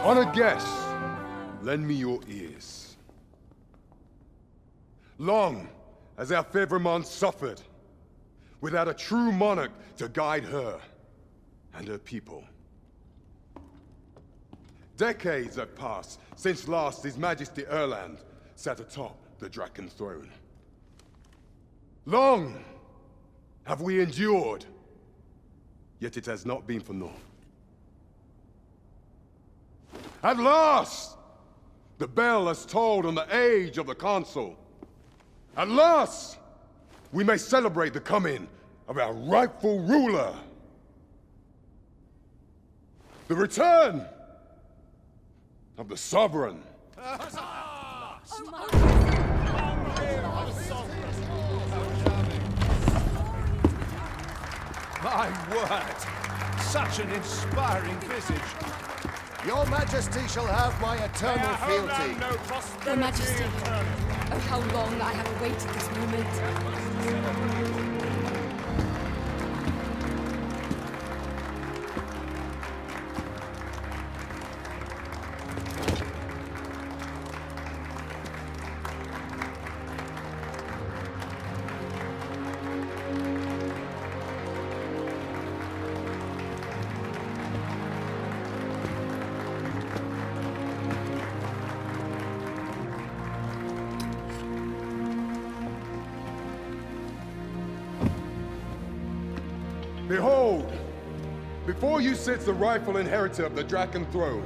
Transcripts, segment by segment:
Honored guests, lend me your ears. Long has our Fevrimond suffered, without a true monarch to guide her and her people. Decades have passed since last His Majesty Erland sat atop the Draken throne. Long have we endured, yet it has not been for naught. At last, the bell has tolled on the age of the Council. At last, we may celebrate the coming of our rightful ruler. The return of the Sovereign. My word! Such an inspiring visage. Your Majesty shall have my eternal fealty. Your Majesty, oh how long I have awaited this moment. Behold, before you sits the rightful inheritor of the Draken throne,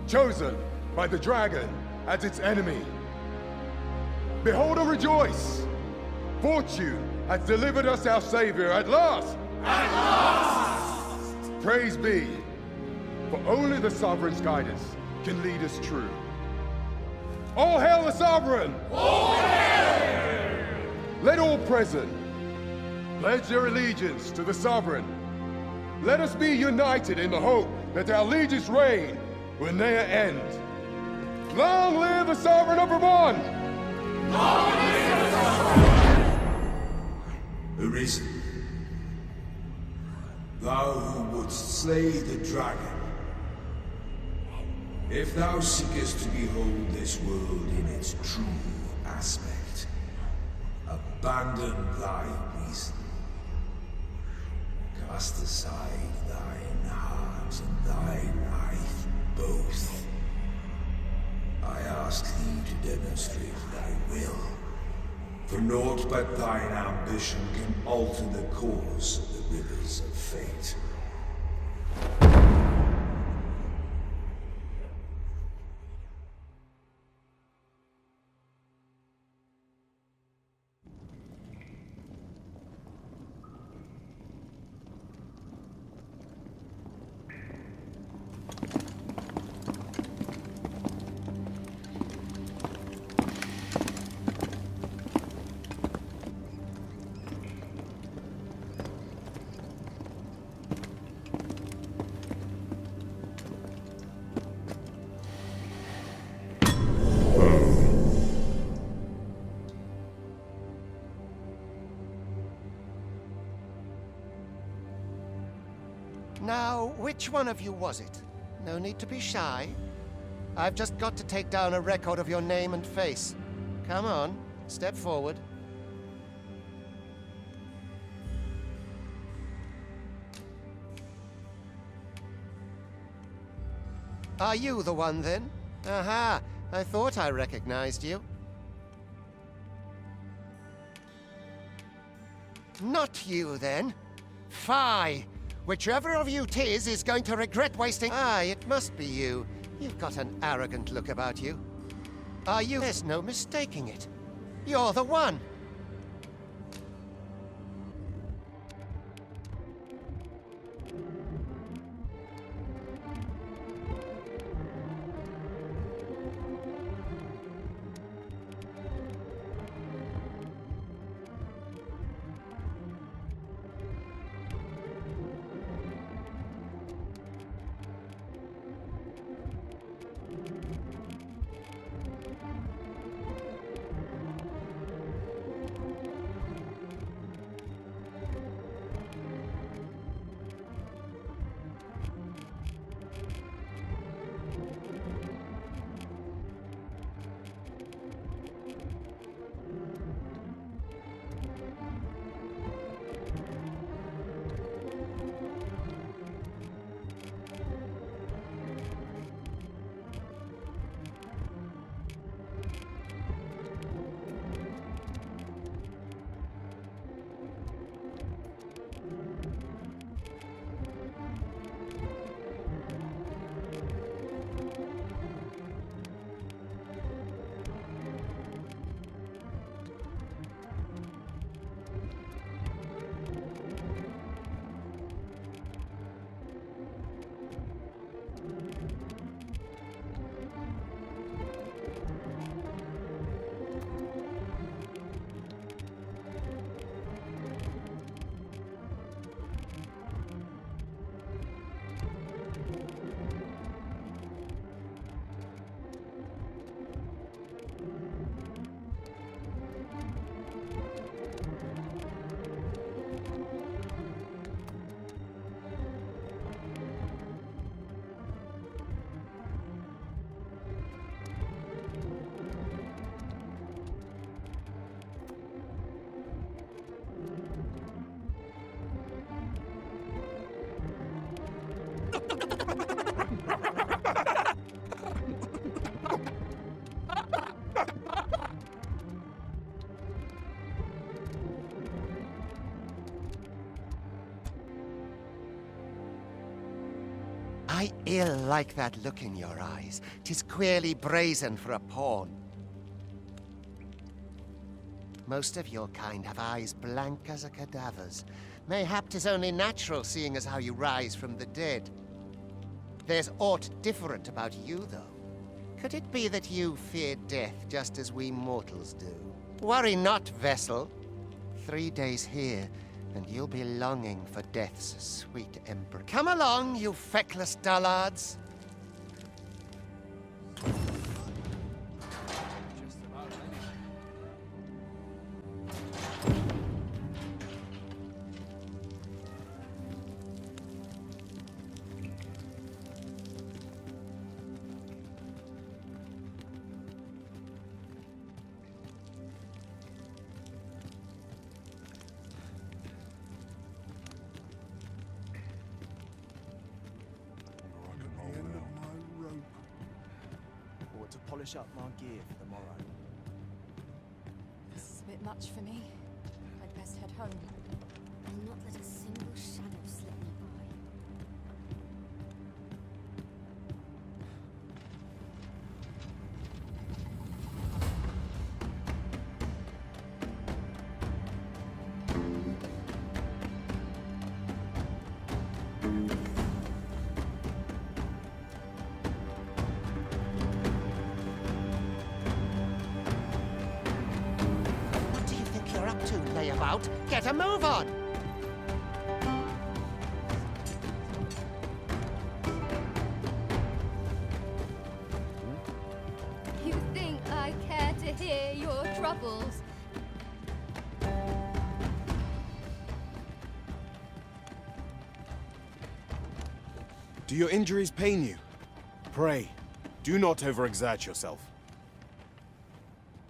chosen by the dragon as its enemy. Behold and rejoice! Fortune has delivered us our savior at last! At last! Praise be, for only the sovereign's guidance can lead us true. All hail the sovereign! All hail! Let all present pledge their allegiance to the sovereign. Let us be united in the hope that our liege's reign will ne'er end. Long live the sovereign of Vermont! Long live the sovereign! Arisen, thou who wouldst slay the dragon, if thou seekest to behold this world in its true aspect, abandon thy reason. Cast aside thine heart and thy life both. I ask thee to demonstrate thy will, for naught but thine ambition can alter the course of the rivers of fate. Now, which one of you was it? No need to be shy. I've just got to take down a record of your name and face. Come on, step forward. Are you the one, then? Aha, I thought I recognized you. Not you, then. Fie! Whichever of you 'tis is going to regret wasting— Ah, it must be you. You've got an arrogant look about you. Are you— There's no mistaking it. You're the one. I ill like that look in your eyes. 'Tis queerly brazen for a pawn. Most of your kind have eyes blank as a cadaver's. Mayhap 'tis only natural, seeing as how you rise from the dead. There's aught different about you, though. Could it be that you fear death just as we mortals do? Worry not, vessel. 3 days here, and you'll be longing for death's sweet embrace. Come along, you feckless dullards. To polish up my gear for the morrow. This is a bit much for me. I'd best head home. And not let a single shadow slip me by. What do you think you're up to, layabout? Get a move on! You think I care to hear your troubles? Do your injuries pain you? Pray, do not overexert yourself.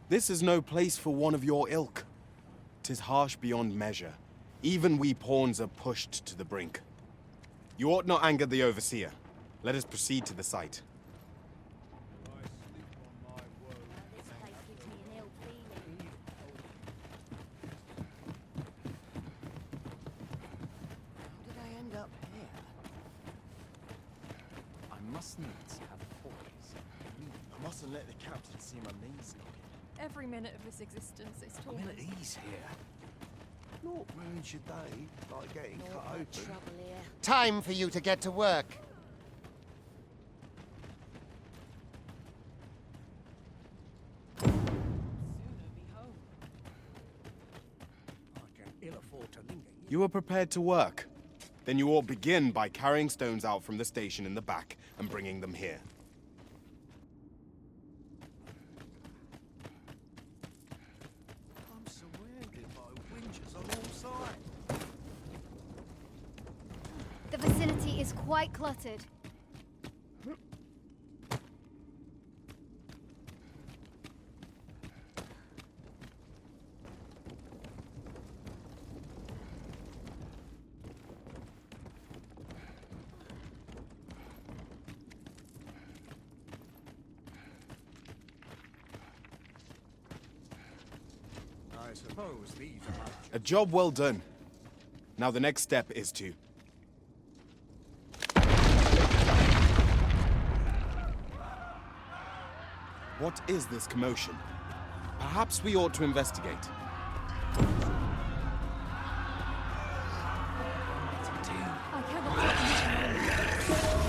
This is no place for one of your ilk. 'Tis harsh beyond measure. Even we pawns are pushed to the brink. You ought not anger the overseer. Let us proceed to the site. This place gives me an ill feeling. How did I end up here? I mustn't have poise. I mustn't let the captain see my knees knocking. Every minute of this existence is I'm torment. at ease here. Not ruins your day, like getting cut No open. trouble here. Time for you to get to work. I can ill afford to linger. You are prepared to work. Then you ought begin by carrying stones out from the station in the back and bringing them here. I'm surrounded by winches on all sides. The vicinity is quite cluttered. I suppose these are my A job well done. Now the next step is to... What is this commotion? Perhaps we ought to investigate. I cannot take you.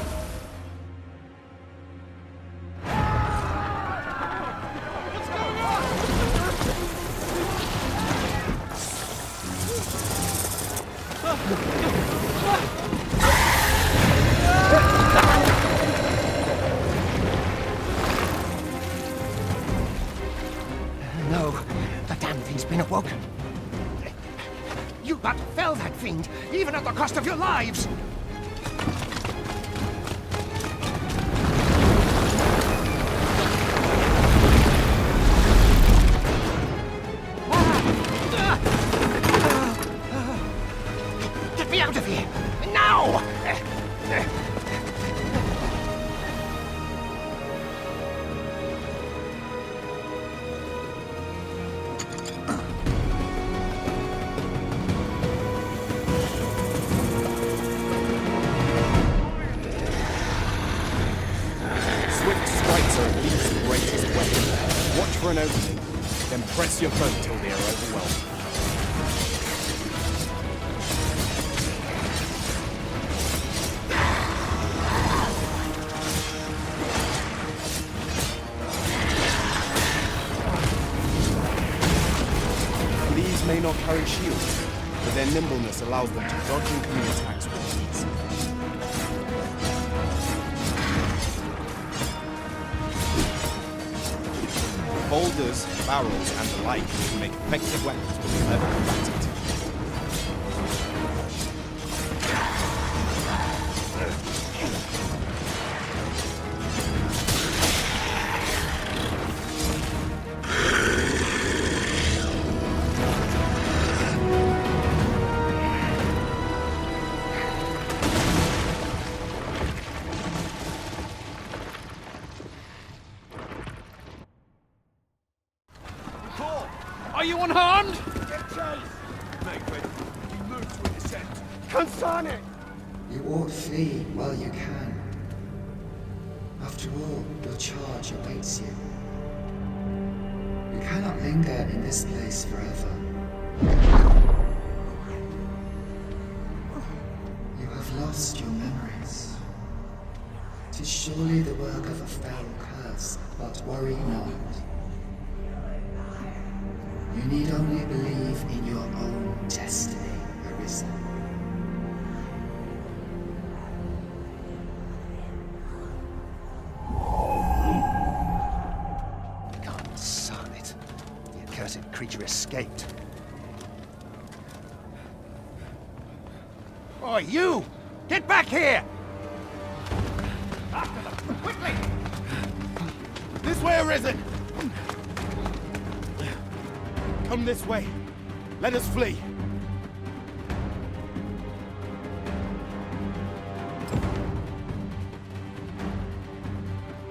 No, the damn thing's been awoken. You but fell that fiend, even at the cost of your lives! Get me out of here! Now! opening, then press your boat till they are overwhelmed. These may not carry shields, but their nimbleness allows them to dodge incoming attacks with ease. Boulders, barrels, and the like can make effective weapons with clever combatant. Are you unharmed? Get chase! Make ready. You move to a descent. Consonic! You ought flee while you can. After all, your charge awaits you. You cannot linger in this place forever. You have lost your memories. 'Tis surely the work of a fell curse, but worry not. You need only believe in your own destiny, Arisen. God, son it. The accursed creature escaped. Oh, you! Get back here! After them! Quickly! This way, Arisen! Come this way. Let us flee.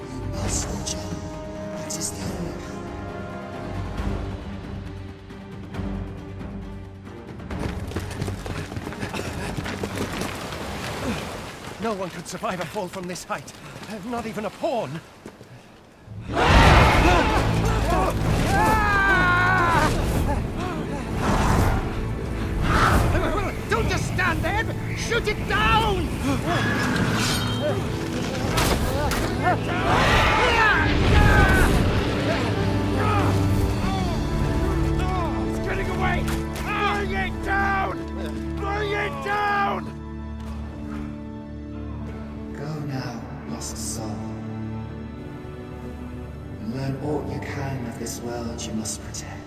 You must jump. That is the only path. No one could survive a fall from this height. Not even a pawn. Don't just stand there! Shoot it down! It's getting away! Bring it down! Bring it down! Go now, lost soul. And learn all you can of this world you must protect.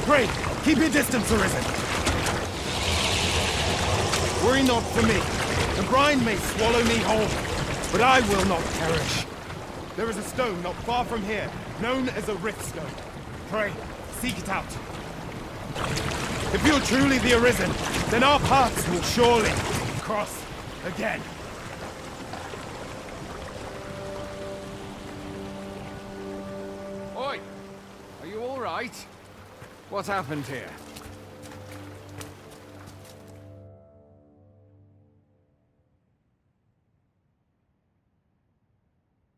Pray, keep your distance, Arisen. Worry not for me. The brine may swallow me whole, but I will not perish. There is a stone not far from here, known as a rift stone. Pray, seek it out. If you're truly the Arisen, then our paths will surely cross again. Oi! Are you all right? What happened here?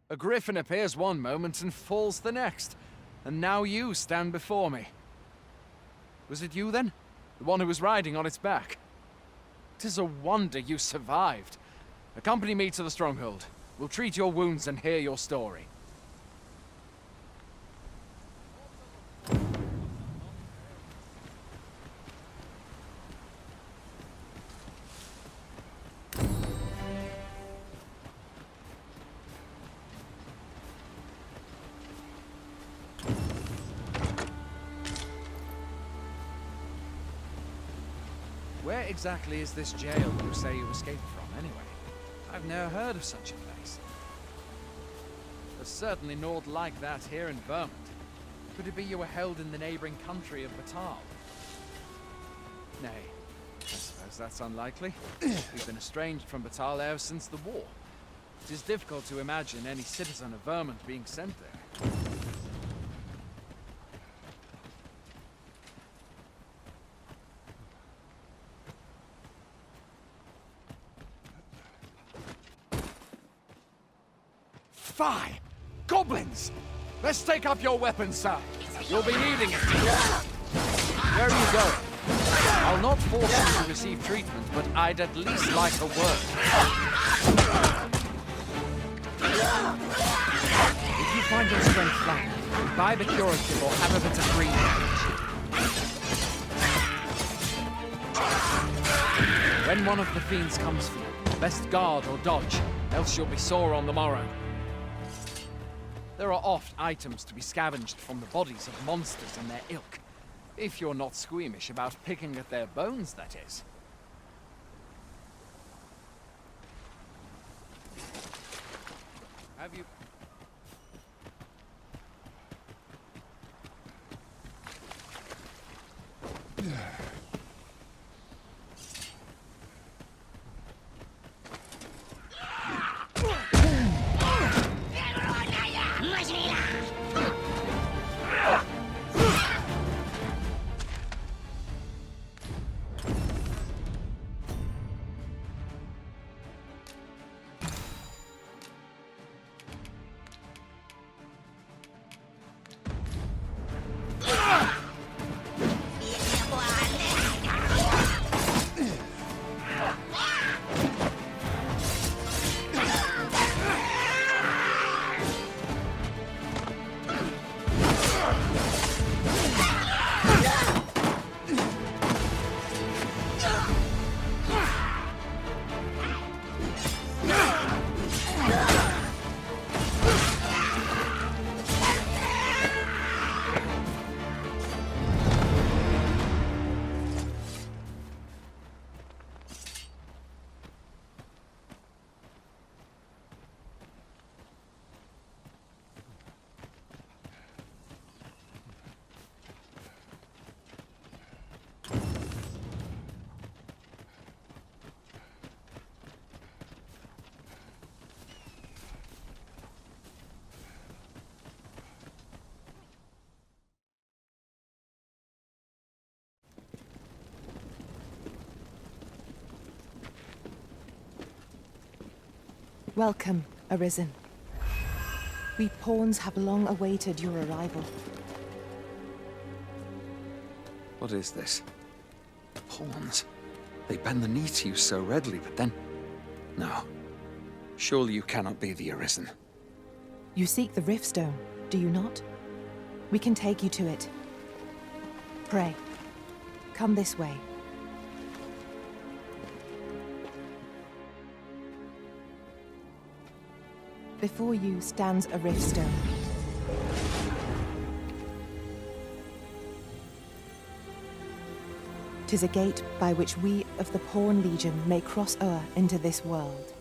A griffin appears one moment and falls the next. And now you stand before me. Was it you then? The one who was riding on its back? 'Tis a wonder you survived. Accompany me to the stronghold. We'll treat your wounds and hear your story. Where exactly is this jail you say you escaped from, anyway? I've never heard of such a place. There's certainly naught like that here in Vermont. Could it be you were held in the neighboring country of Batal? Nay, I suppose that's unlikely. We've been estranged from Batal ever since the war. It is difficult to imagine any citizen of Vermont being sent there. Fie! Goblins! Let's take up your weapons, sir. You'll be needing it. Where are you going? I'll not force you to receive treatment, but I'd at least like a word. If you find your strength flat, buy the curative or have a bit of green damage. When one of the fiends comes for you, best guard or dodge, else you'll be sore on the morrow. There are oft items to be scavenged from the bodies of monsters and their ilk. If you're not squeamish about picking at their bones, that is. Have you... Welcome, Arisen. We pawns have long awaited your arrival. What is this? Pawns? They bend the knee to you so readily, but then... No. Surely you cannot be the Arisen. You seek the Riftstone, do you not? We can take you to it. Pray, come this way. Before you stands a Riftstone. is a gate by which we of the Pawn Legion may cross o'er into this world.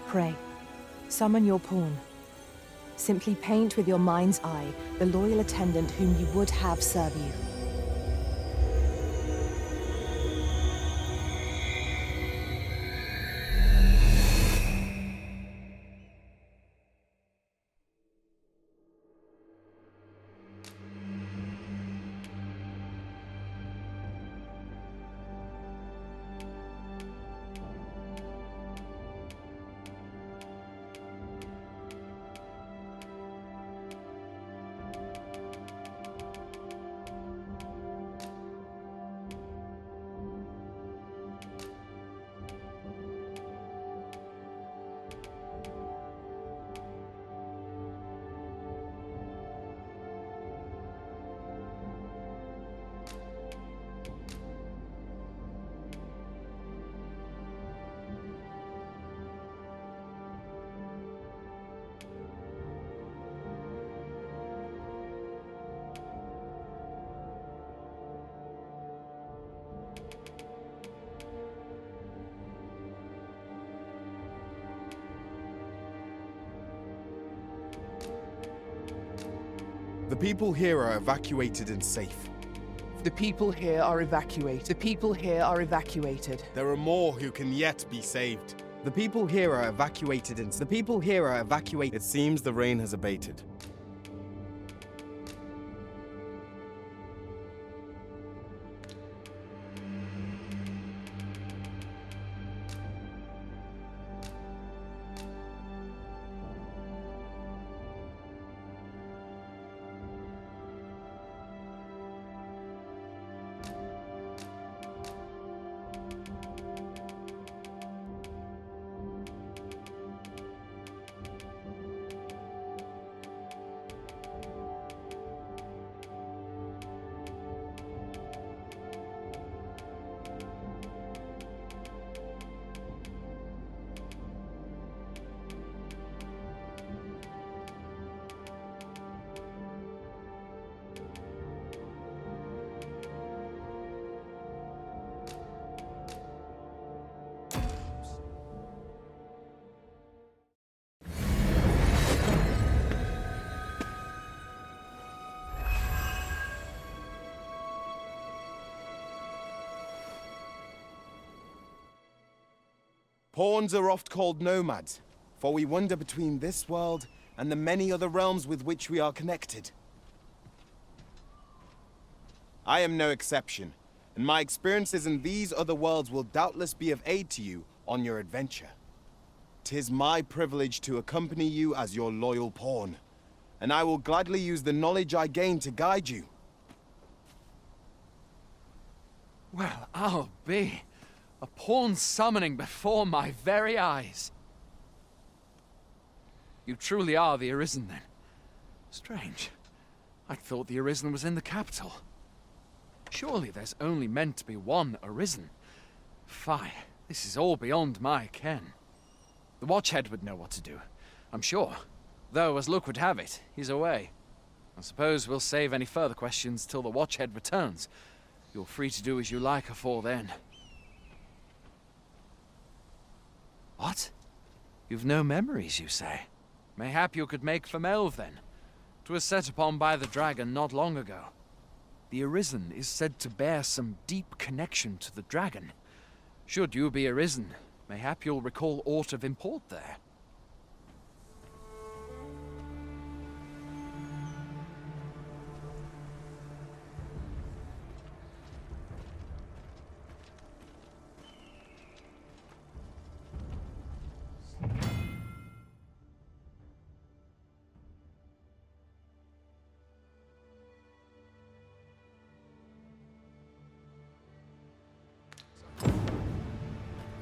Pray, summon your pawn. Simply paint with your mind's eye the loyal attendant whom you would have serve you. The people here are evacuated and safe. The people here are evacuated. The people here are evacuated. There are more who can yet be saved. The people here are evacuated and the people here are evacuated. It seems the rain has abated. Pawns are oft called nomads, for we wander between this world and the many other realms with which we are connected. I am no exception, and my experiences in these other worlds will doubtless be of aid to you on your adventure. 'Tis my privilege to accompany you as your loyal pawn, and I will gladly use the knowledge I gain to guide you. Well, I'll be. A pawn summoning before my very eyes. You truly are the Arisen, then? Strange. I thought the Arisen was in the capital. Surely there's only meant to be one Arisen. Fie, this is all beyond my ken. The Watchhead would know what to do, I'm sure. Though, as luck would have it, he's away. I suppose we'll save any further questions till the Watchhead returns. You're free to do as you like afore then. What? You've no memories, you say? Mayhap you could make for Melve, then. 'Twas set upon by the dragon not long ago. The Arisen is said to bear some deep connection to the dragon. Should you be Arisen, mayhap you'll recall aught of import there.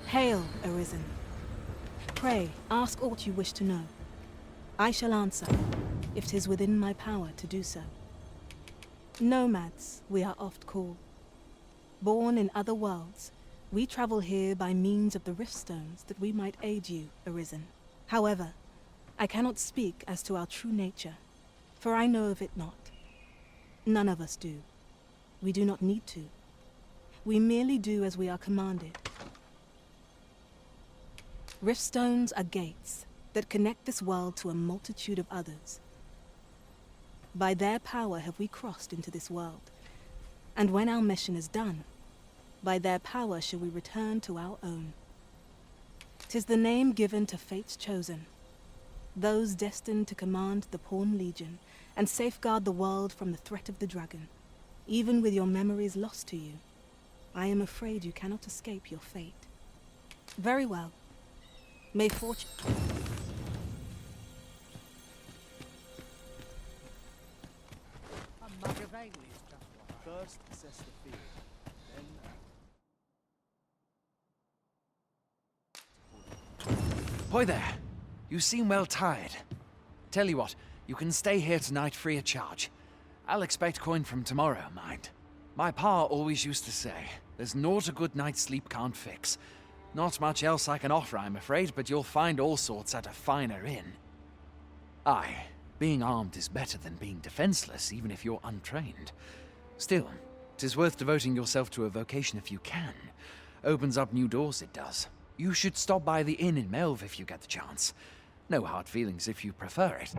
Hail, Arisen. Pray, ask aught you wish to know. I shall answer, if 'tis within my power to do so. Nomads, we are oft called. Born in other worlds, we travel here by means of the riftstones that we might aid you, Arisen. However, I cannot speak as to our true nature, for I know of it not. None of us do. We do not need to. We merely do as we are commanded. Riftstones are gates that connect this world to a multitude of others. By their power have we crossed into this world. And when our mission is done, by their power shall we return to our own. 'Tis the name given to fate's chosen, those destined to command the Pawn Legion and safeguard the world from the threat of the dragon. Even with your memories lost to you, I am afraid you cannot escape your fate. Very well. May fortune... First, assess the field. Then... Hoy there. You seem well tired. Tell you what, you can stay here tonight free of charge. I'll expect coin from tomorrow, mind. My pa always used to say, there's naught a good night's sleep can't fix. Not much else I can offer, I'm afraid, but you'll find all sorts at a finer inn. Aye, being armed is better than being defenseless, even if you're untrained. Still, 'tis worth devoting yourself to a vocation if you can. Opens up new doors, it does. You should stop by the inn in Melve if you get the chance. No hard feelings if you prefer it.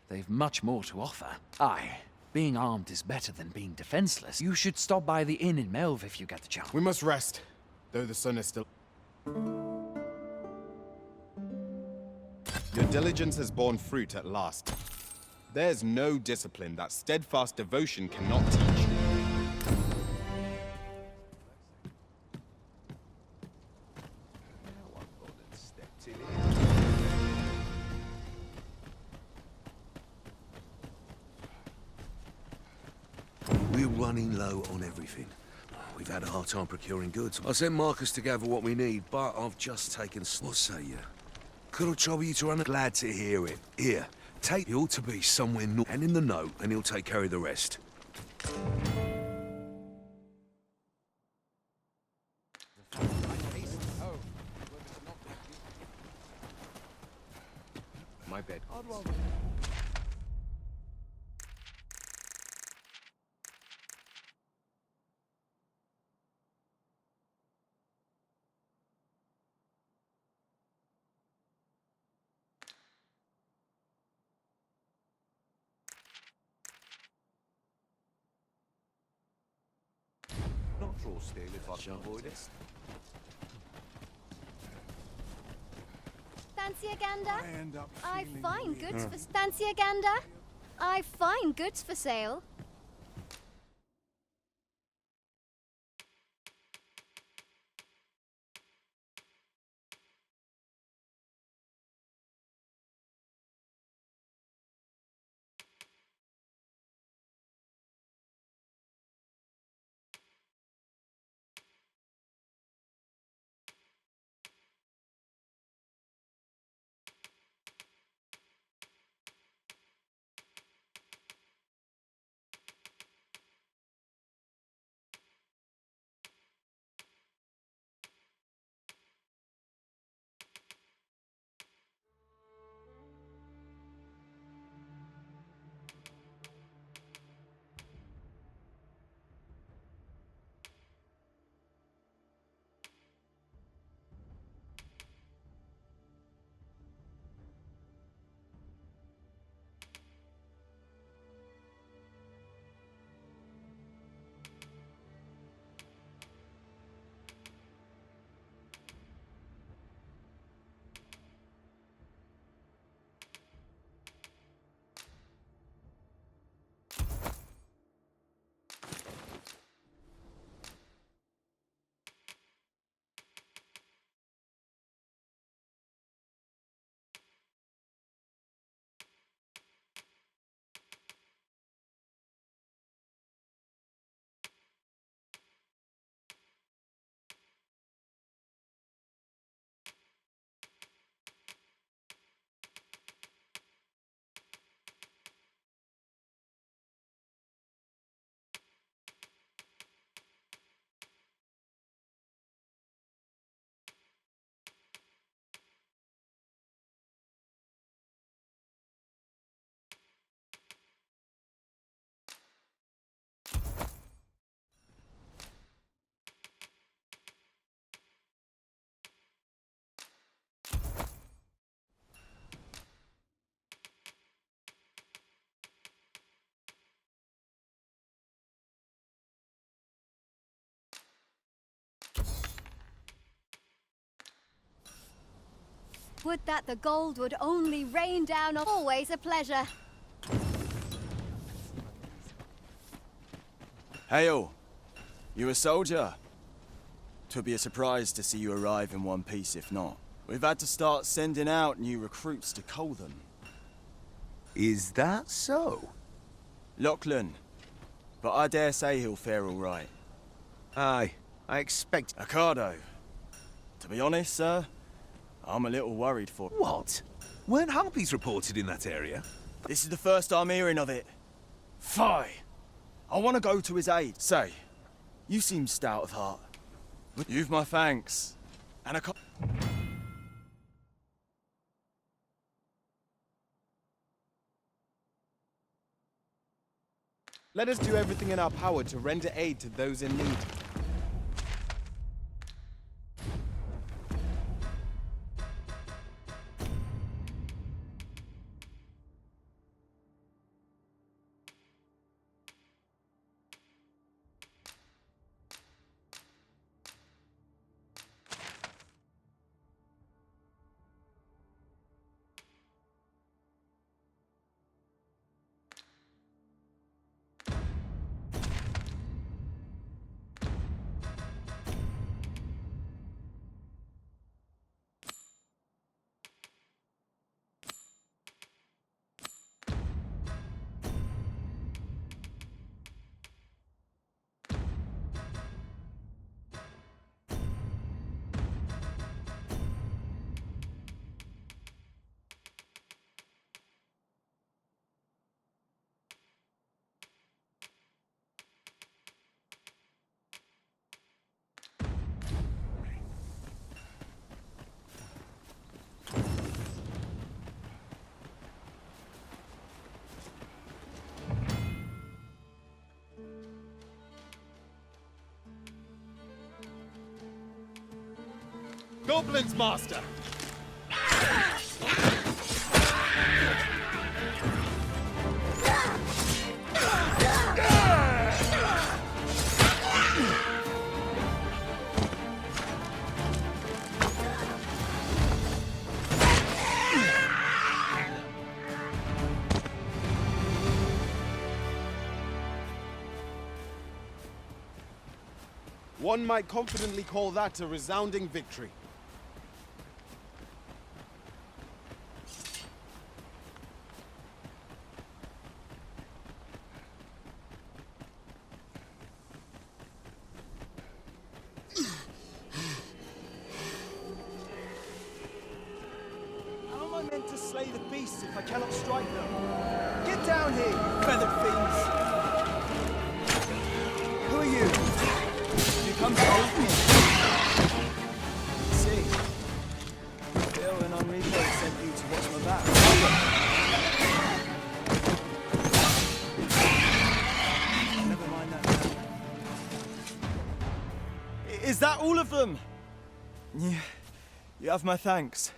They've much more to offer. Aye, being armed is better than being defenseless. You should stop by the inn in Melve if you get the chance. We must rest, though the sun is still... Your diligence has borne fruit at last. There's no discipline that steadfast devotion cannot teach. We're running low on everything. We've had a hard time procuring goods. I sent Marcus to gather what we need, but I've just taken... What say you? Could I trouble you to run? Glad to hear it. Here, take... He ought to be somewhere north. And in the note, and he'll take care of the rest. My bed. Not draw steel if I can avoid it. Fancy a gander? I find goods for... Fancy a gander? I find goods for sale. Would that the gold would only rain down. Always a pleasure. Hail! You a soldier? 'Twould be a surprise to see you arrive in one piece if not. We've had to start sending out new recruits to cull them. Is that so? Lachlan. But I dare say he'll fare all right. Aye, I expect... Ricardo. To be honest, sir, I'm a little worried for... What? Weren't harpies reported in that area? This is the first I'm hearing of it. Fie! I want to go to his aid. Say, you seem stout of heart. You've my thanks. And a Let us do everything in our power to render aid to those in need. Goblins, master! One might confidently call that a resounding victory. How am I meant to slay the beasts if I cannot strike them? Get down here, you feathered fiends! Who are you? You come to help me? See, Phil and Enrico sent you to watch my back. Never mind that now. Is that all of them? You have my thanks.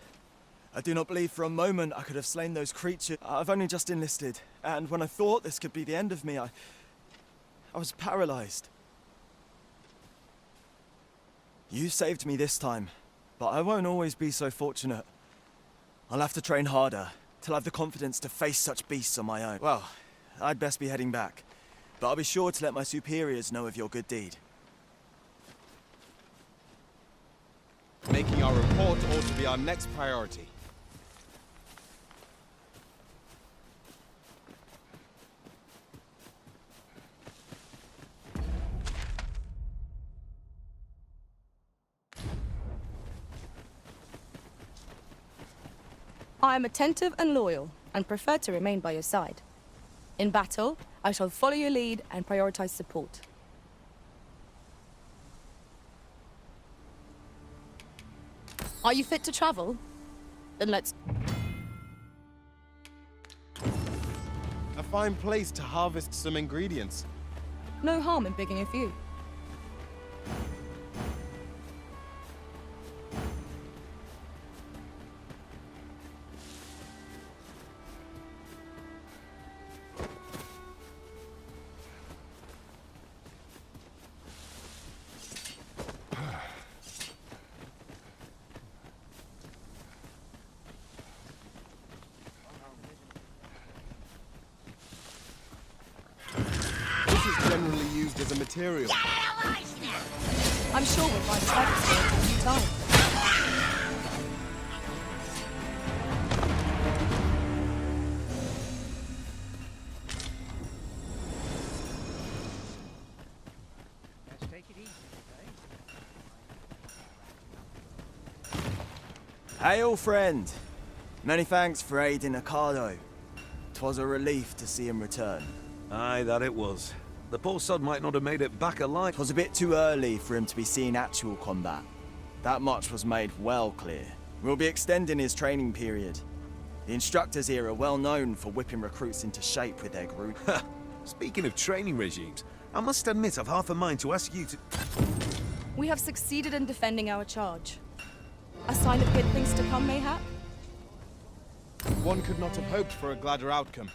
I do not believe for a moment I could have slain those creatures. I've only just enlisted, and when I thought this could be the end of me, I was paralyzed. You saved me this time, but I won't always be so fortunate. I'll have to train harder, till I've the confidence to face such beasts on my own. Well, I'd best be heading back, but I'll be sure to let my superiors know of your good deed. Making our report ought to be our next priority. I am attentive and loyal, and prefer to remain by your side. In battle, I shall follow your lead and prioritize support. Are you fit to travel? Then let's... A fine place to harvest some ingredients. No harm in picking a few. as a material. I'm sure we'll find evidence for it in due time. Let's take it easy, Hail, friend. Many thanks for aiding Ocado. 'Twas a relief to see him return. Aye, that it was. The poor sod might not have made it back alive. 'Twas a bit too early for him to be seeing actual combat. That much was made well clear. We'll be extending his training period. The instructors here are well known for whipping recruits into shape with their group. Speaking of training regimes, I must admit I've half a mind to ask you to... We have succeeded in defending our charge. A sign of good things to come, mayhap? One could not have hoped for a gladder outcome.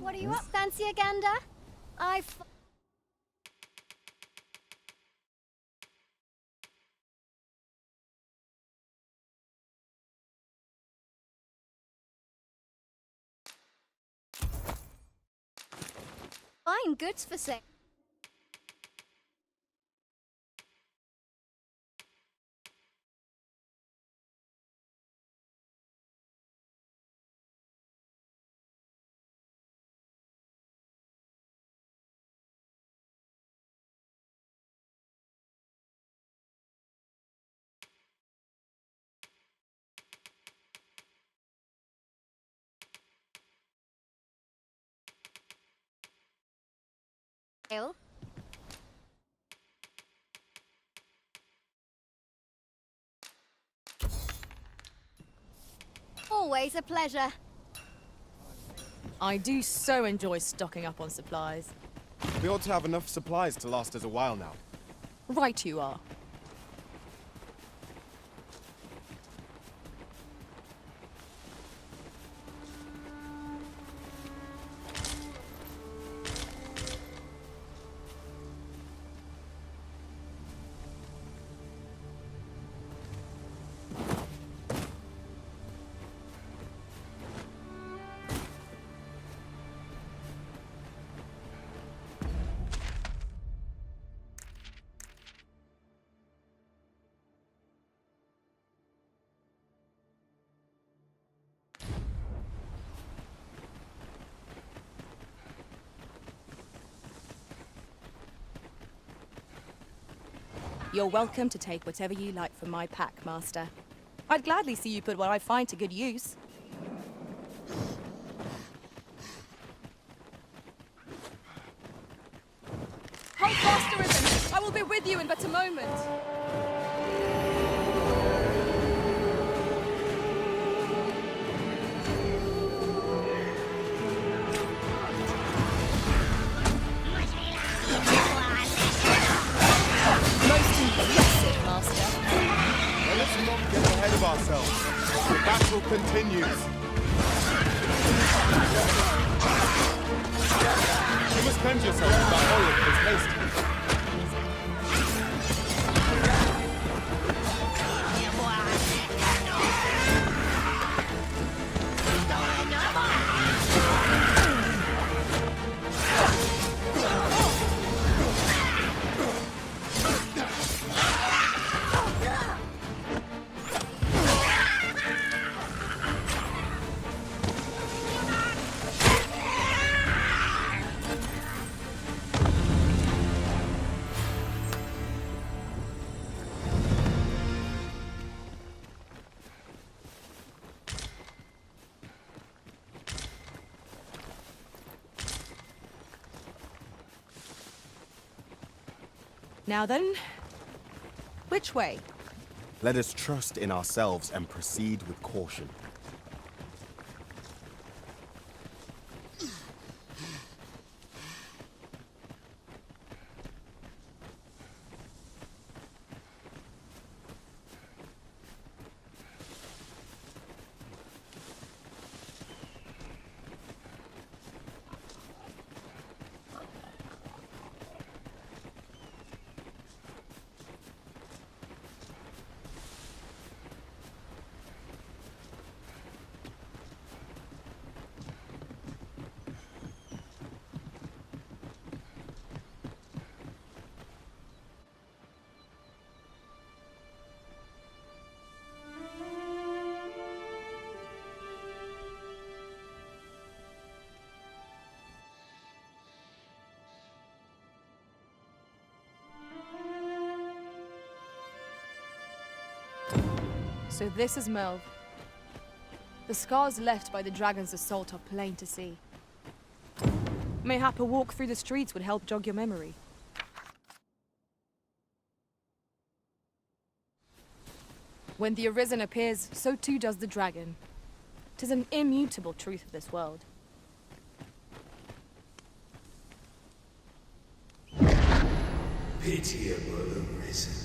What are you up, fancy a gander? Fine goods for sale. Always a pleasure. I do so enjoy stocking up on supplies. We ought to have enough supplies to last us a while now. Right you are. You're welcome to take whatever you like from my pack, Master. I'd gladly see you put what I find to good use. Hold fast, Arisen! I will be with you in but a moment. Ourselves. The battle continues. You must cleanse yourself of that olive that's hasty. Now then, which way? Let us trust in ourselves and proceed with caution. So this is Melv. The scars left by the dragon's assault are plain to see. Mayhap a walk through the streets would help jog your memory. When the Arisen appears, so too does the dragon. 'Tis an immutable truth of this world. Pitiable Arisen.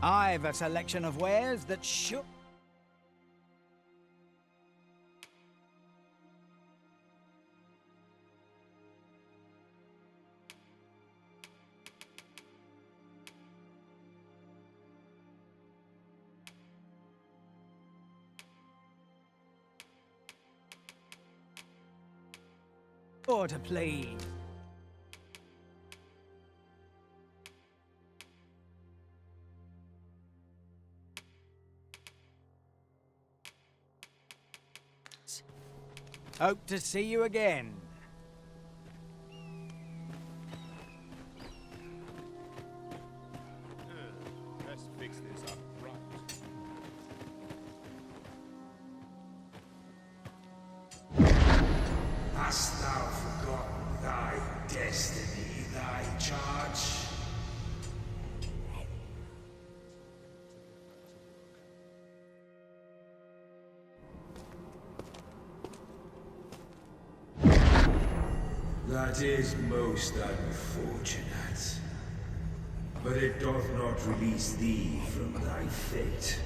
I've a selection of wares that should... Or to plead. Hope to see you again. Let's fix this up right. Hast thou forgotten thy destiny, thy charge? That is most unfortunate. But it doth not release thee from thy fate.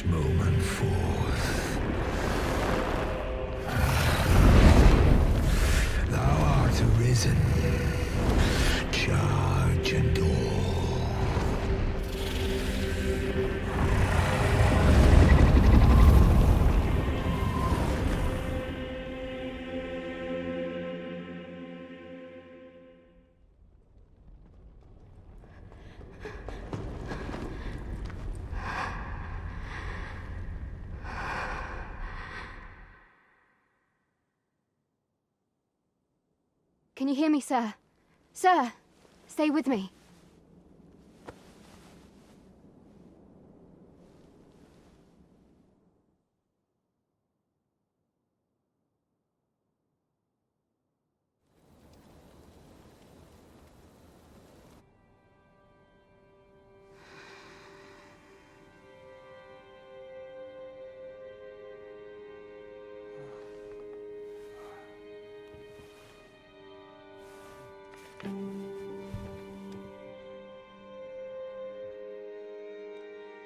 this moment forth. Thou art arisen. Charge and all. Can you hear me, sir? Sir, stay with me.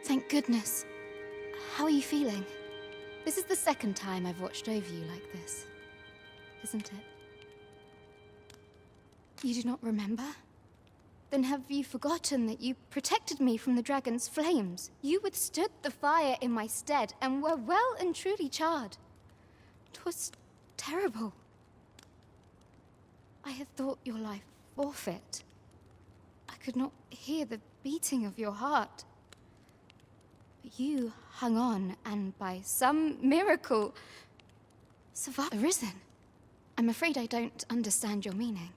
Thank goodness. How are you feeling? This is the second time I've watched over you like this, isn't it? You do not remember? Then have you forgotten that you protected me from the dragon's flames? You withstood the fire in my stead and were well and truly charred. 'Twas terrible. I had thought your life forfeit. I could not hear the beating of your heart. But you hung on, and by some miracle, survived. Arisen. I'm afraid I don't understand your meaning.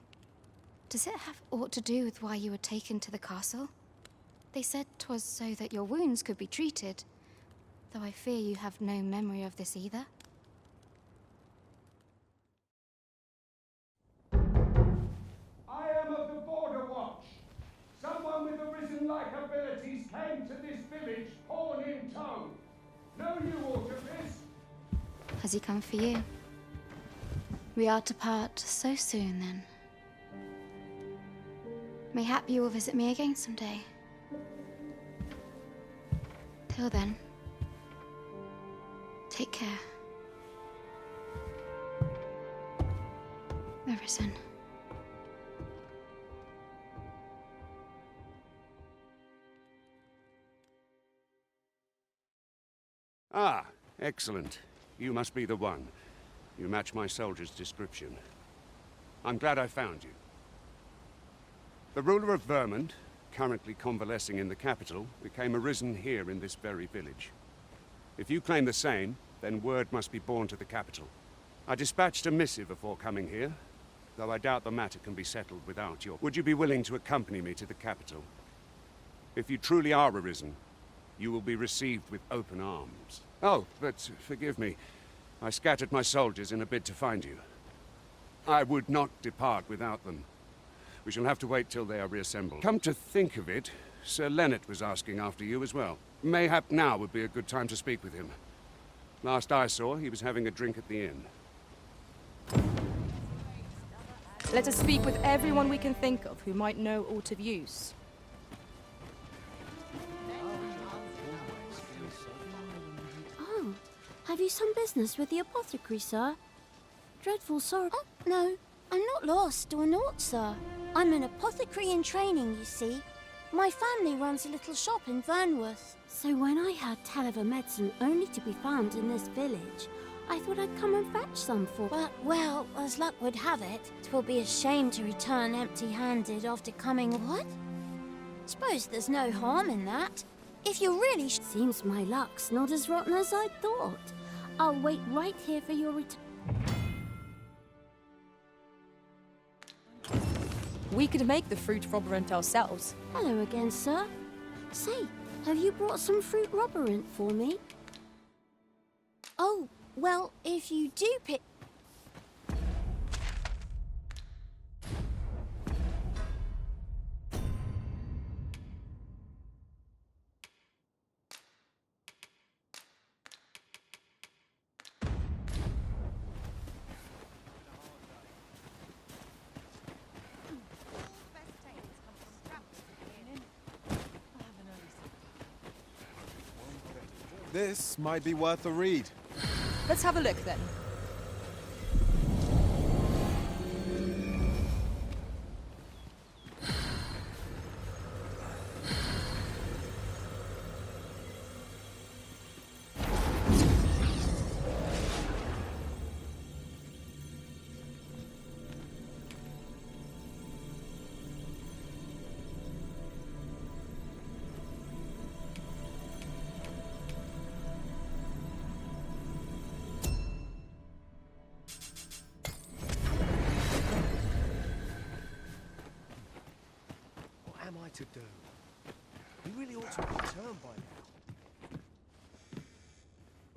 Does it have aught to do with why you were taken to the castle? They said 'twas so that your wounds could be treated, though I fear you have no memory of this either. I am of the Border Watch. Someone with arisen-like abilities came to this village, pawn in tow. Know you aught of this? Has he come for you? We are to part so soon, then. Mayhap you will visit me again someday. Till then, take care. Arisen. Ah, excellent. You must be the one. You match my soldier's description. I'm glad I found you. The ruler of Vermund, currently convalescing in the capital, became arisen here in this very village. If you claim the same, then word must be borne to the capital. I dispatched a missive before coming here, though I doubt the matter can be settled without your... Would you be willing to accompany me to the capital? If you truly are arisen, you will be received with open arms. Oh, but forgive me. I scattered my soldiers in a bid to find you. I would not depart without them. We shall have to wait till they are reassembled. Come to think of it, Sir Leonard was asking after you as well. Mayhap now would be a good time to speak with him. Last I saw, he was having a drink at the inn. Let us speak with everyone we can think of who might know aught of use. Oh, have you some business with the apothecary, sir? Dreadful sorrow. Oh, no, I'm not lost or naught, sir. I'm an apothecary in training, you see. My family runs a little shop in Vernworth. So when I heard tell of a medicine only to be found in this village, I thought I'd come and fetch some for... But, well, as luck would have it, 'twill be a shame to return empty-handed after coming... What? Suppose there's no harm in that. If you really... Seems my luck's not as rotten as I thought. I'll wait right here for your return. We could make the fruit robberant ourselves. Hello again, sir. Say, have you brought some fruit robberant for me? Oh, well, if you do pick... This might be worth a read. Let's have a look then. What am I to do? We really ought to return by now.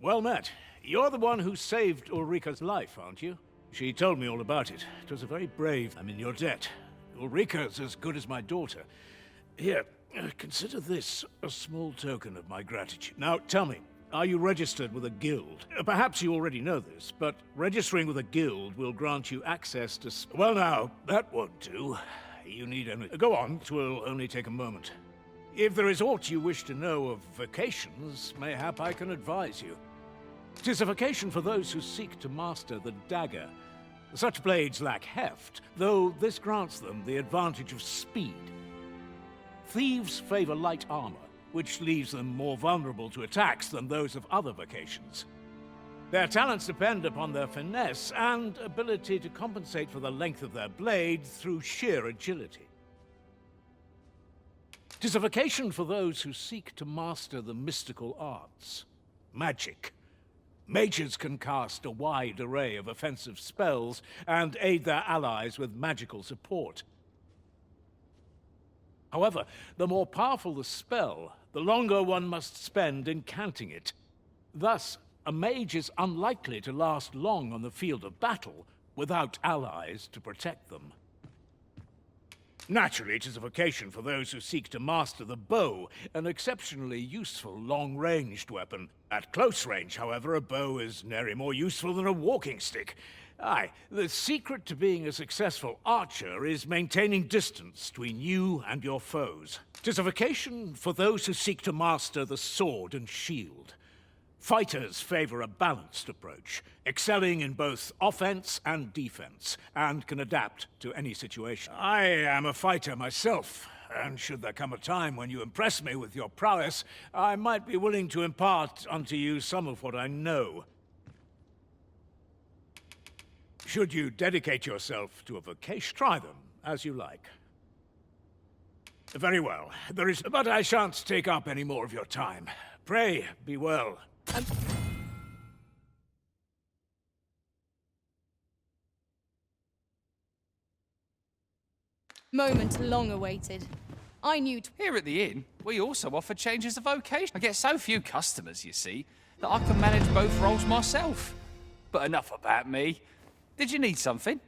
Well met. You're the one who saved Ulrika's life, aren't you? She told me all about it. It was a very brave. I'm in your debt. Ulrika's as good as my daughter. Here, consider this a small token of my gratitude. Now, tell me, are you registered with a guild? Perhaps you already know this, but registering with a guild will grant you access to... Well now, that won't do. You need only... Go on, it will only take a moment. If there is aught you wish to know of vocations, mayhap I can advise you. 'Tis a vocation for those who seek to master the dagger. Such blades lack heft, though this grants them the advantage of speed. Thieves favor light armor, which leaves them more vulnerable to attacks than those of other vocations. Their talents depend upon their finesse and ability to compensate for the length of their blade through sheer agility. 'Tis a vocation for those who seek to master the mystical arts. Magic. Mages can cast a wide array of offensive spells and aid their allies with magical support. However, the more powerful the spell, the longer one must spend incanting it. Thus, a mage is unlikely to last long on the field of battle without allies to protect them. Naturally, it is a vocation for those who seek to master the bow, an exceptionally useful long-ranged weapon. At close range, however, a bow is nary more useful than a walking stick. Aye, the secret to being a successful archer is maintaining distance between you and your foes. 'Tis a vocation for those who seek to master the sword and shield. Fighters favor a balanced approach, excelling in both offense and defense, and can adapt to any situation. I am a fighter myself, and should there come a time when you impress me with your prowess, I might be willing to impart unto you some of what I know. Should you dedicate yourself to a vocation, try them as you like. Very well, but I shan't take up any more of your time. Pray, be well. Moment long awaited. I knew... Here at the inn, we also offer changes of vocation. I get so few customers, you see, that I can manage both roles myself. But enough about me. Did you need something?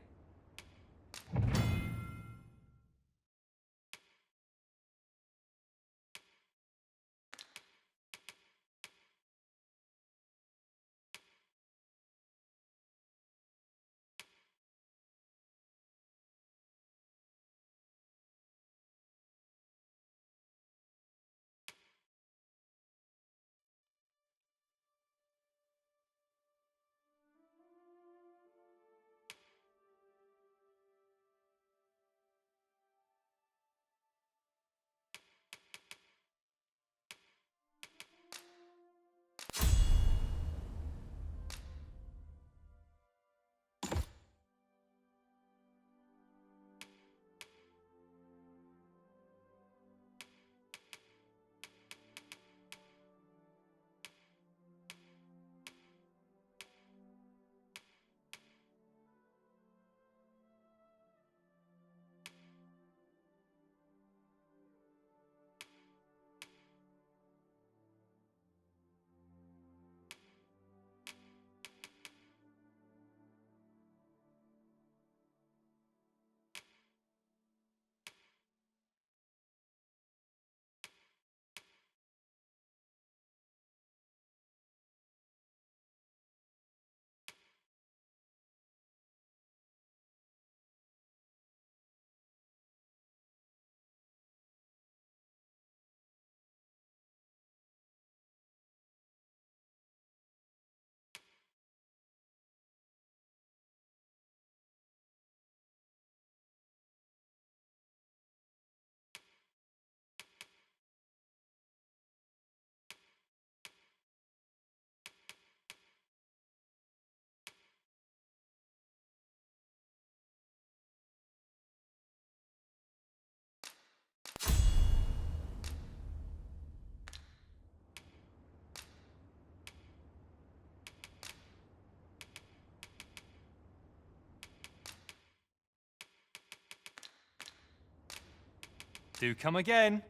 Do come again.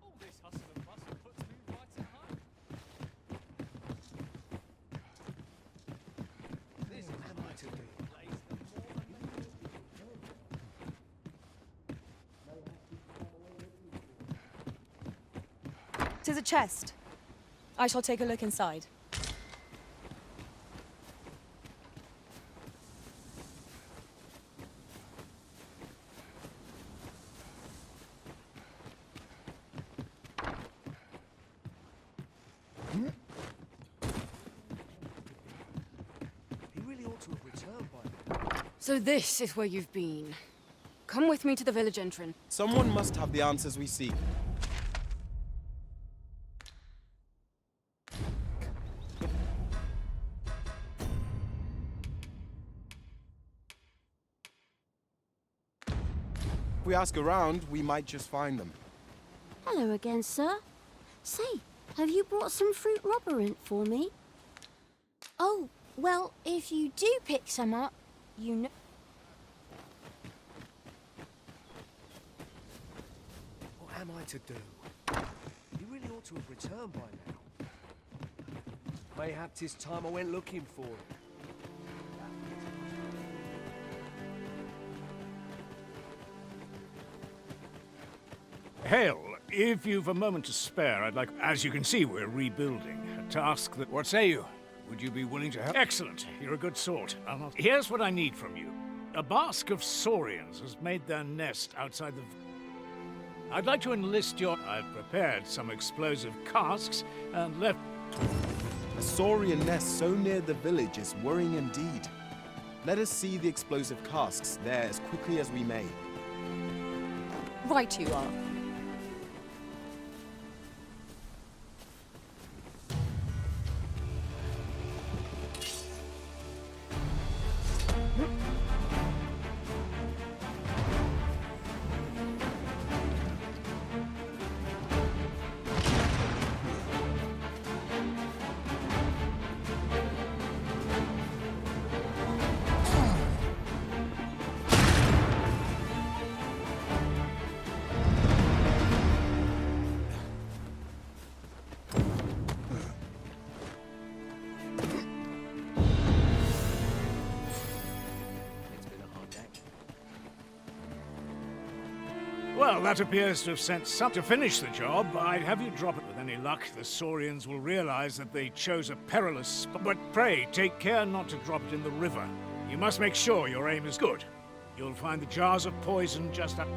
All this hustle and bustle puts me right at home. This is what I to do. Tis a chest. I shall take a look inside. He really ought to have returned by now. So this is where you've been. Come with me to the village entrance. Someone must have the answers we seek. If we ask around, we might just find them. Hello again, sir. Say, have you brought some fruit robberant for me? Oh, well, if you do pick some up, you know... What am I to do? He really ought to have returned by now. Mayhap 'tis time I went looking for him. Hail, if you've a moment to spare, I'd like... As you can see, we're rebuilding. A task that... What say you? Would you be willing to help? Excellent. You're a good sort. Here's what I need from you. A basque of saurians has made their nest outside the... I'd like to enlist your... I've prepared some explosive casks and left... A saurian nest so near the village is worrying indeed. Let us see the explosive casks there as quickly as we may. Right you are. Well, that appears to have sent some... To finish the job, I'd have you drop it. With any luck, the saurians will realize that they chose a perilous spot. But pray, take care not to drop it in the river. You must make sure your aim is good. You'll find the jars of poison just up...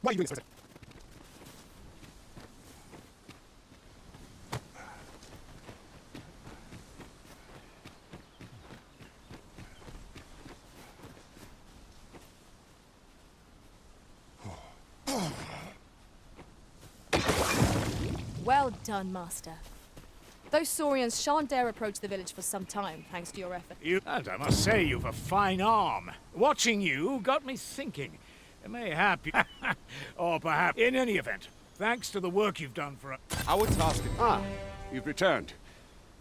Why are you doing this? Well done, Master. Those saurians shan't dare approach the village for some time, thanks to your effort. And I must say, you've a fine arm. Watching you got me thinking. Mayhap, or perhaps, in any event, thanks to the work you've done for us. Our task is... Ah, you've returned.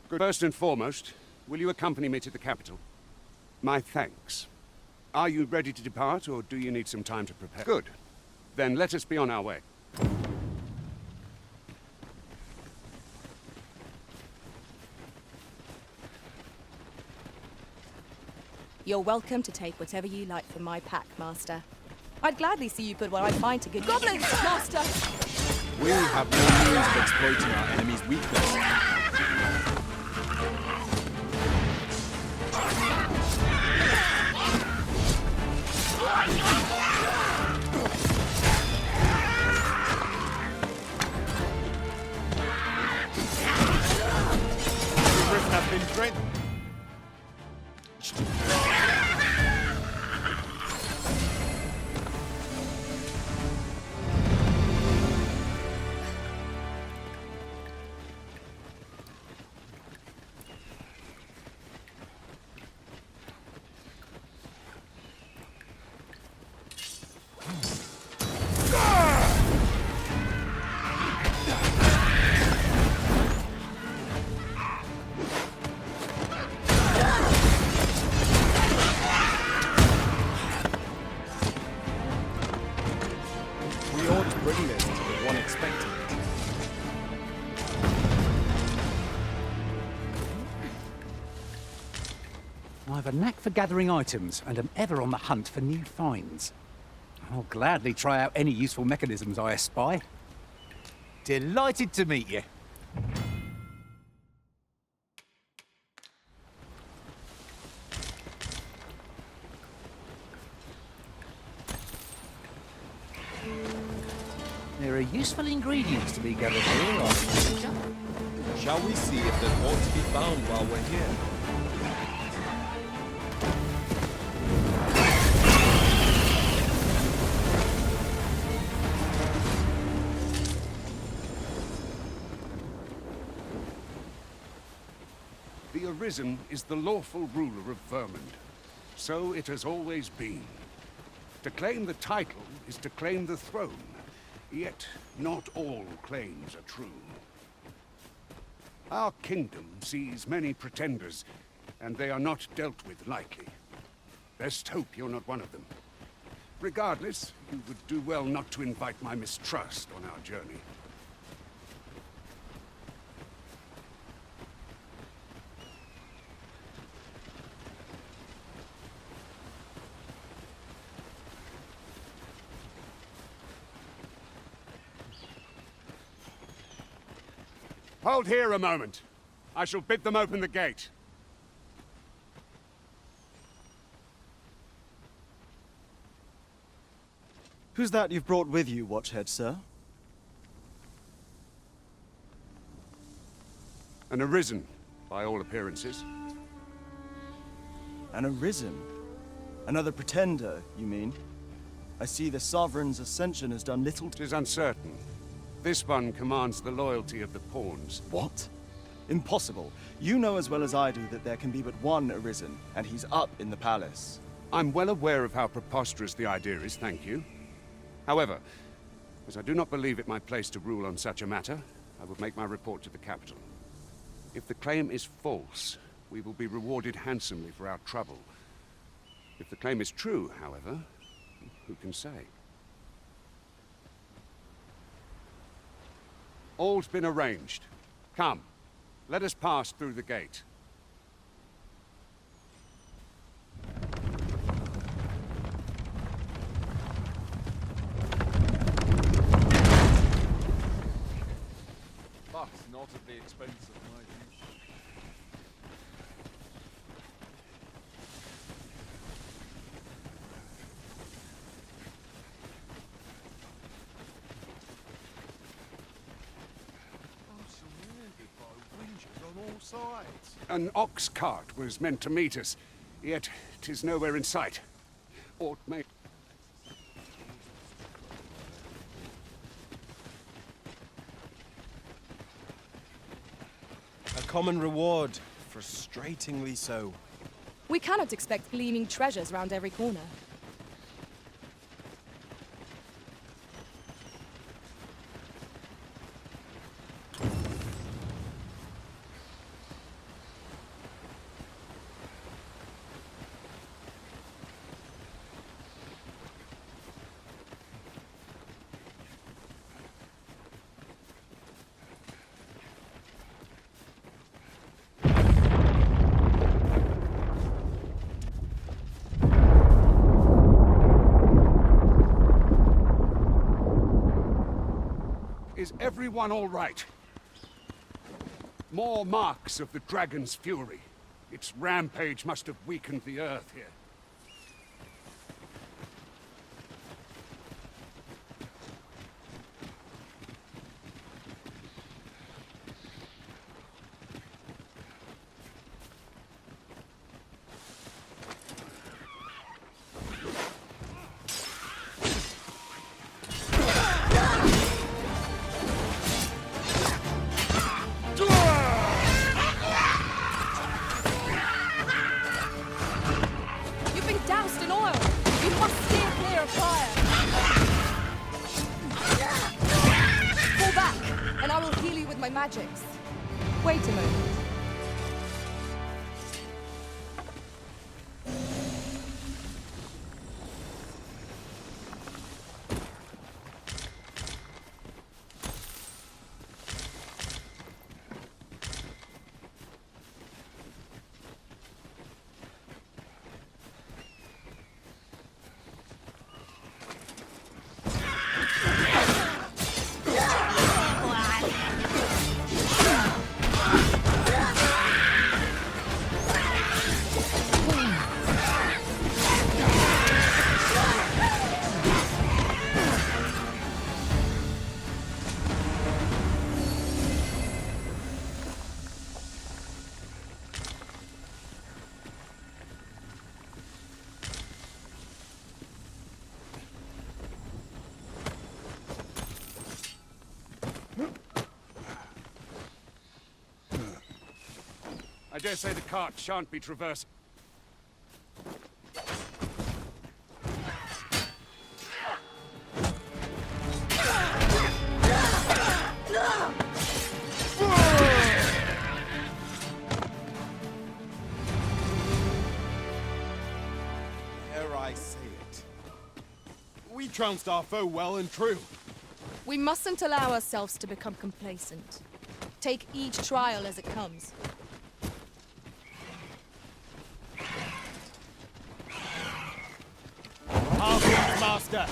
Good. First and foremost, will you accompany me to the capital? My thanks. Are you ready to depart, or do you need some time to prepare? Good. Then let us be on our way. You're welcome to take whatever you like from my pack, Master. I'd gladly see you put what I find to good goblins, Master! We have no means of exploiting our enemy's weakness. strength. I have a knack for gathering items and am ever on the hunt for new finds. I'll gladly try out any useful mechanisms I espy. Delighted to meet you. There are useful ingredients to be gathered here, I think. Shall we see if there's more to be found while we're here? The Arisen is the lawful ruler of Vermund. So it has always been. To claim the title is to claim the throne. Yet not all claims are true. Our kingdom sees many pretenders, and they are not dealt with lightly. Best hope you're not one of them. Regardless, you would do well not to invite my mistrust on our journey. Hold here a moment. I shall bid them open the gate. Who's that you've brought with you, Watchhead, sir? An Arisen, by all appearances. An Arisen? Another pretender, you mean? I see the Sovereign's ascension has done little to— 'Tis uncertain. This one commands the loyalty of the pawns. What? Impossible. You know as well as I do that there can be but one Arisen, and he's up in the palace. I'm well aware of how preposterous the idea is, thank you. However, as I do not believe it my place to rule on such a matter, I will make my report to the capital. If the claim is false, we will be rewarded handsomely for our trouble. If the claim is true, however, who can say? All's been arranged. Come, let us pass through the gate. But not at the expense of my youth. On all sides. An ox cart was meant to meet us, yet 'tis nowhere in sight. Aught may... A common reward, frustratingly so. We cannot expect gleaming treasures round every corner. Is everyone all right? More marks of the dragon's fury. Its rampage must have weakened the earth here. with my magics. Wait a moment. I dare say the cart shan't be traversed. Dare I say it? We trounced our foe well and true. We mustn't allow ourselves to become complacent. Take each trial as it comes. Half-Wings, Master!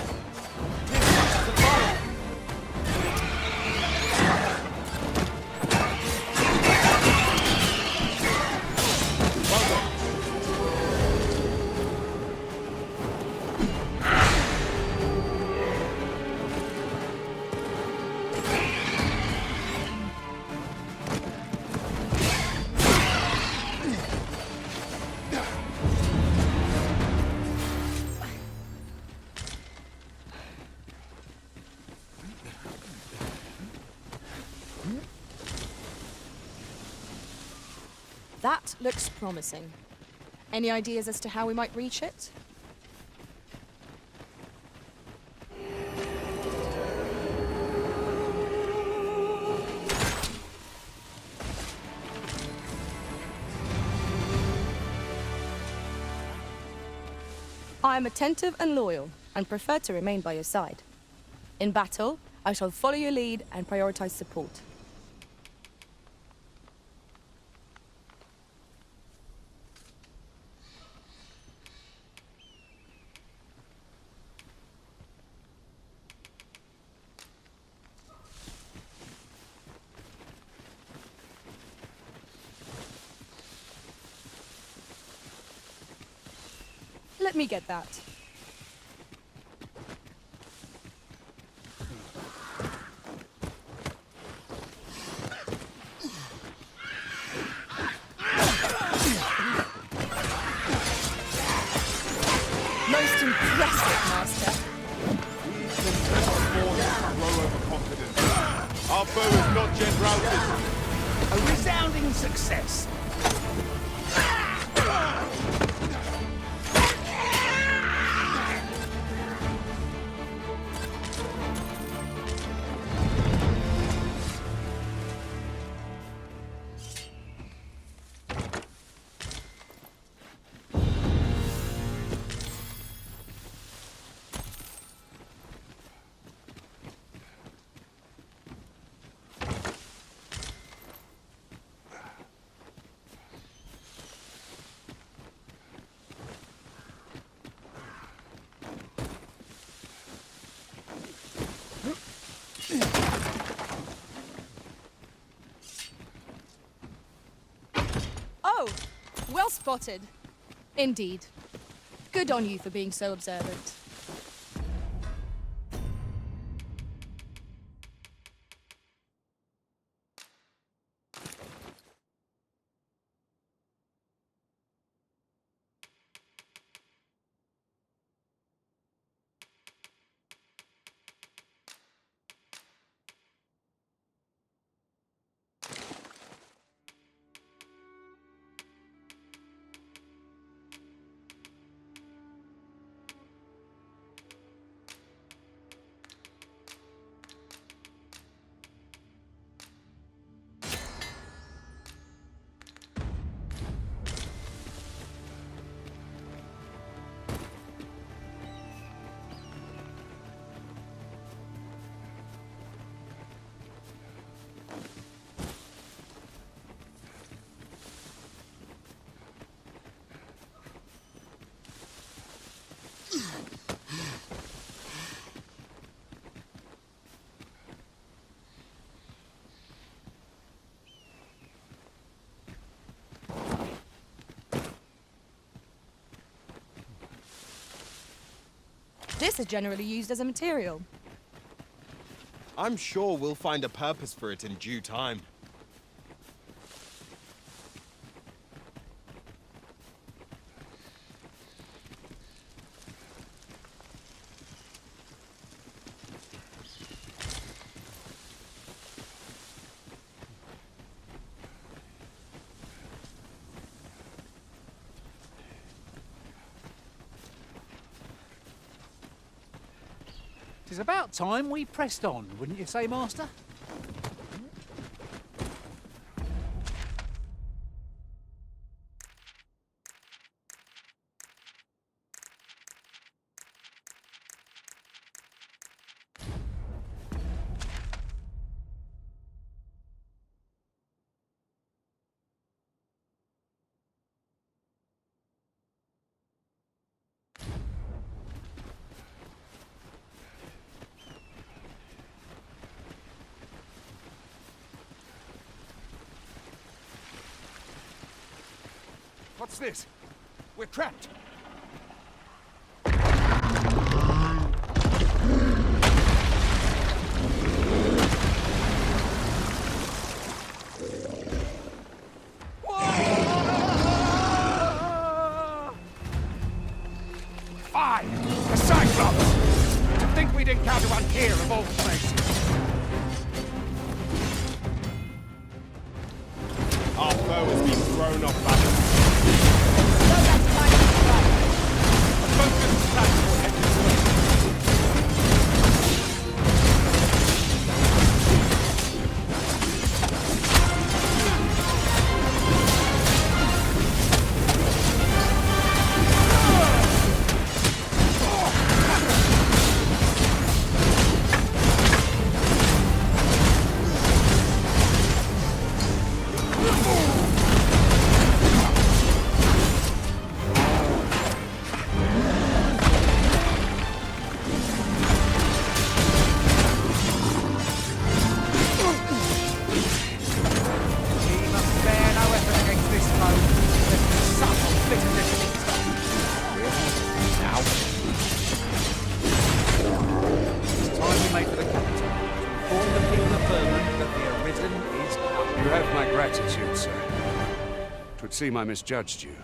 That looks promising. Any ideas as to how we might reach it? I am attentive and loyal, and prefer to remain by your side. In battle, I shall follow your lead and prioritize support. Let me get that. Most impressive, Master. We can transform and grow overconfident. Our foe is not yet routed. A resounding success. Oh, well spotted. Indeed. Good on you for being so observant. This is generally used as a material. I'm sure we'll find a purpose for it in due time. It's about time we pressed on, wouldn't you say, Master? What's this? We're trapped. Fine! A Cyclops! To think we'd encounter one here of all places. Our foe has been thrown off balance. See, I misjudged you.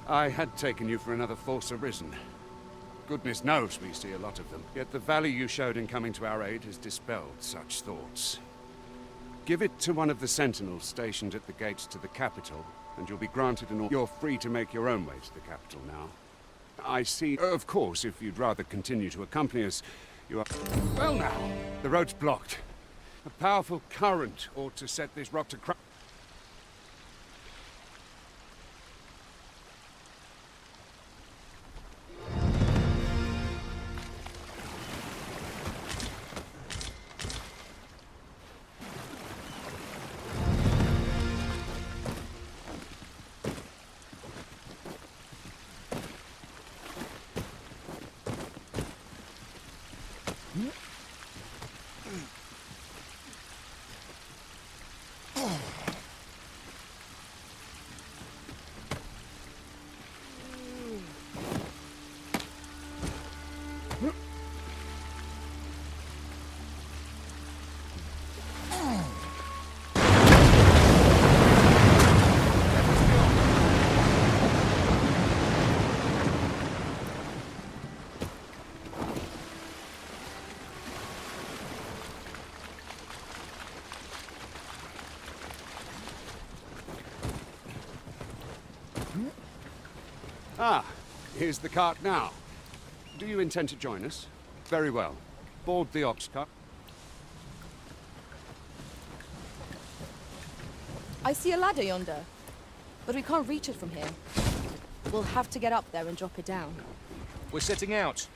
I had taken you for another false arisen. Goodness knows we see a lot of them. Yet the value you showed in coming to our aid has dispelled such thoughts. Give it to one of the sentinels stationed at the gates to the capital, and you'll be granted an order. You're free to make your own way to the capital now. I see. Of course, if you'd rather continue to accompany us, you are... Well now, the road's blocked. A powerful current ought to set this rock to crack. Ah, here's the cart now. Do you intend to join us? Very well. Board the ox cart. I see a ladder yonder, but we can't reach it from here. We'll have to get up there and drop it down. We're setting out.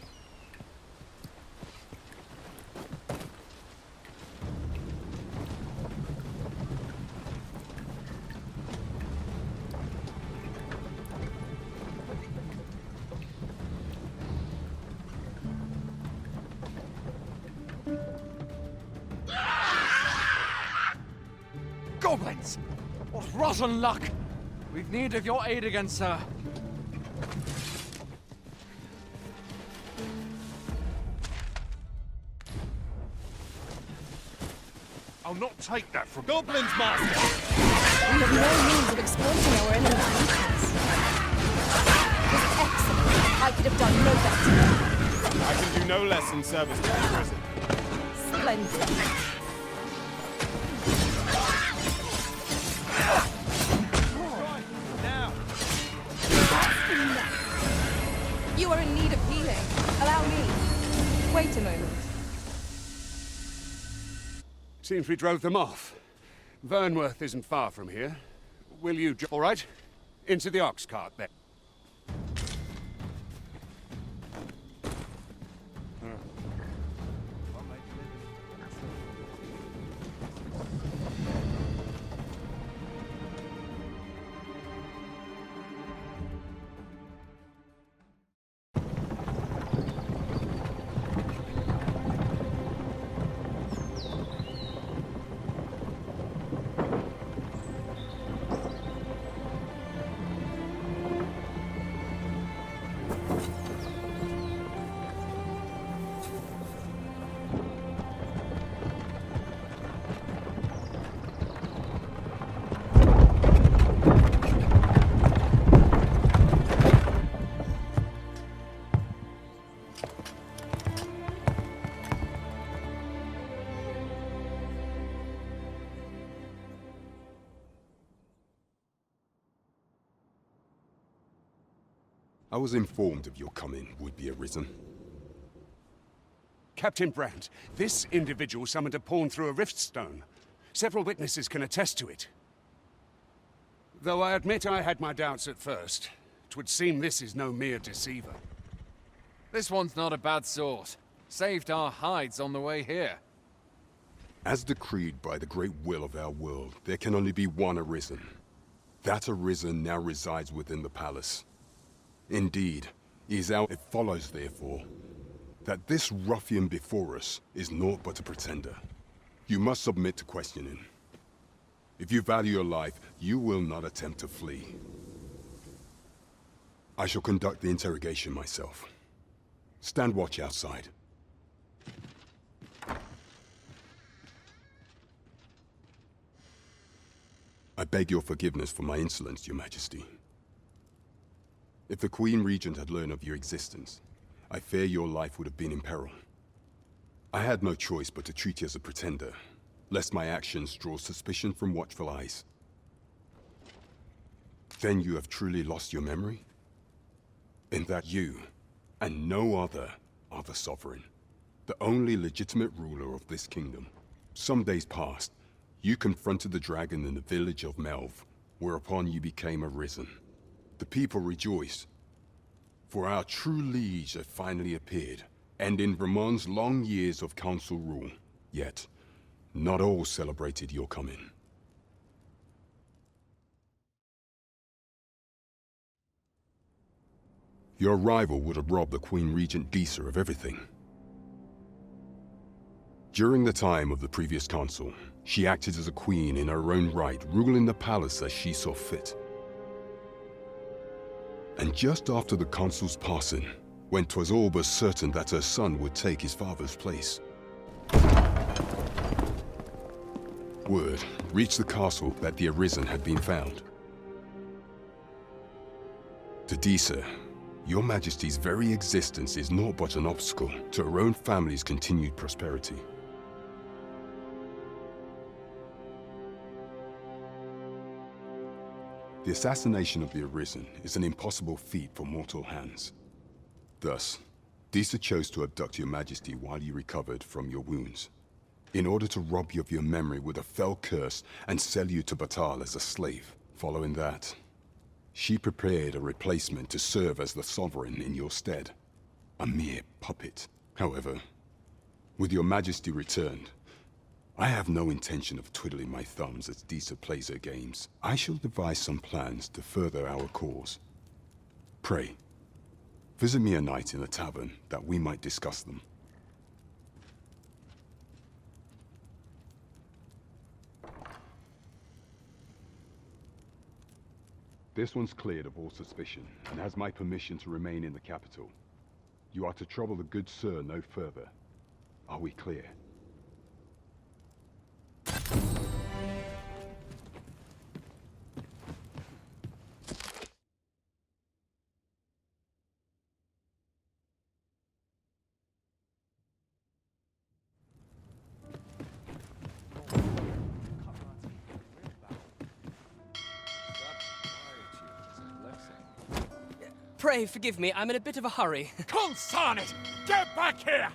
Goblins! What rotten luck! We've need of your aid again, sir. I'll not take that from Goblins, master! We have no means of exploiting our enemy's weakness. It was excellent. I could have done no better. I can do no less in service to the prison. Splendid. Now! You are in need of healing. Allow me. Wait a moment. Seems we drove them off. Vernworth isn't far from here. Will you... All right? Into the ox cart, then. I was informed of your coming would be arisen. Captain Brandt, this individual summoned a pawn through a rift stone. Several witnesses can attest to it. Though I admit I had my doubts at first, 'twould seem this is no mere deceiver. This one's not a bad sort. Saved our hides on the way here. As decreed by the great will of our world, there can only be one arisen. That arisen now resides within the palace. Indeed, he is out. It follows, therefore, that this ruffian before us is naught but a pretender. You must submit to questioning. If you value your life, you will not attempt to flee. I shall conduct the interrogation myself. Stand watch outside. I beg your forgiveness for my insolence, Your Majesty. If the Queen Regent had learned of your existence, I fear your life would have been in peril. I had no choice but to treat you as a pretender, lest my actions draw suspicion from watchful eyes. Then you have truly lost your memory? In that you, and no other, are the sovereign, the only legitimate ruler of this kingdom. Some days past, you confronted the dragon in the village of Melv, whereupon you became arisen. The people rejoiced, for our true liege had finally appeared, and in Vermont's long years of council rule. Yet, not all celebrated your coming. Your arrival would have robbed the Queen Regent Disa of everything. During the time of the previous consul, she acted as a queen in her own right, ruling the palace as she saw fit. And just after the consul's passing, when 'twas all but certain that her son would take his father's place, word reached the castle that the Arisen had been found. To Disa, your Majesty's very existence is naught but an obstacle to her own family's continued prosperity. The assassination of the Arisen is an impossible feat for mortal hands. Thus, Disa chose to abduct your Majesty while you recovered from your wounds, in order to rob you of your memory with a fell curse and sell you to Batal as a slave. Following that, she prepared a replacement to serve as the sovereign in your stead. A mere puppet. However, with your Majesty returned, I have no intention of twiddling my thumbs as Disa plays her games. I shall devise some plans to further our cause. Pray, visit me a night in the tavern that we might discuss them. This one's cleared of all suspicion and has my permission to remain in the capital. You are to trouble the good sir no further. Are we clear? Pray forgive me, I'm in a bit of a hurry. Consign it! Get back here!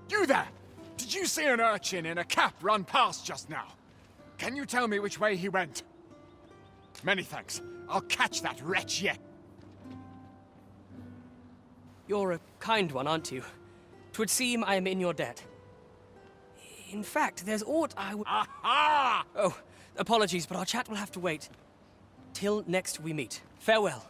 You there! Did you see an urchin in a cap run past just now? Can you tell me which way he went? Many thanks. I'll catch that wretch yet. You're a kind one, aren't you? 'Twould seem I am in your debt. In fact, there's aught I would... Aha! Oh, apologies, but our chat will have to wait. Till next we meet. Farewell.